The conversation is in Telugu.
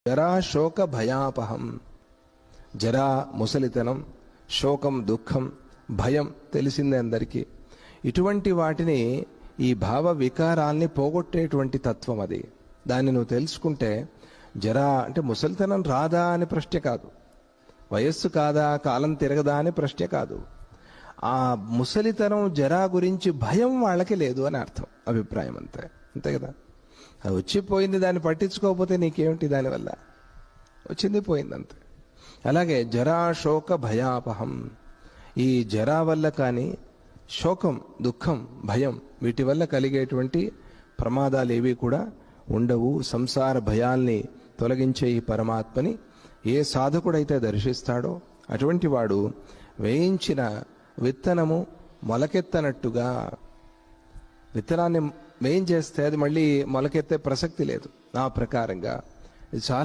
జరా శోక భయాపహం. జరా ముసలితనం, శోకం దుఃఖం, భయం తెలిసిందే అందరికీ. ఇటువంటి వాటిని, ఈ భావ వికారాల్ని పోగొట్టేటువంటి తత్వం అది. దాన్ని నువ్వు తెలుసుకుంటే, జరా అంటే ముసలితనం రాదా అని ప్రశ్న కాదు, వయస్సు కాదా, కాలం తిరగదా అని ప్రశ్న కాదు. ఆ ముసలితనం జరా గురించి భయం వాళ్ళకి లేదు అని అర్థం, అభిప్రాయం అంతే. అంతే కదా. అది వచ్చిపోయింది, దాన్ని పట్టించుకోకపోతే నీకేమిటి, దానివల్ల వచ్చింది పోయింది అంతే. అలాగే జరా శోక భయాపహం. ఈ జరా వల్ల కానీ, శోకం దుఃఖం భయం వీటి వల్ల కలిగేటువంటి ప్రమాదాలు ఏవి కూడా ఉండవు. సంసార భయాల్ని తొలగించే ఈ పరమాత్మని ఏ సాధకుడైతే దర్శిస్తాడో అటువంటి వాడు వేయించిన విత్తనము మొలకెత్తనట్టుగా, విత్తనాన్ని వేయించేస్తే అది మళ్ళీ మొలకెత్తే ప్రసక్తి లేదు. ఆ ప్రకారంగా ఇది చాలా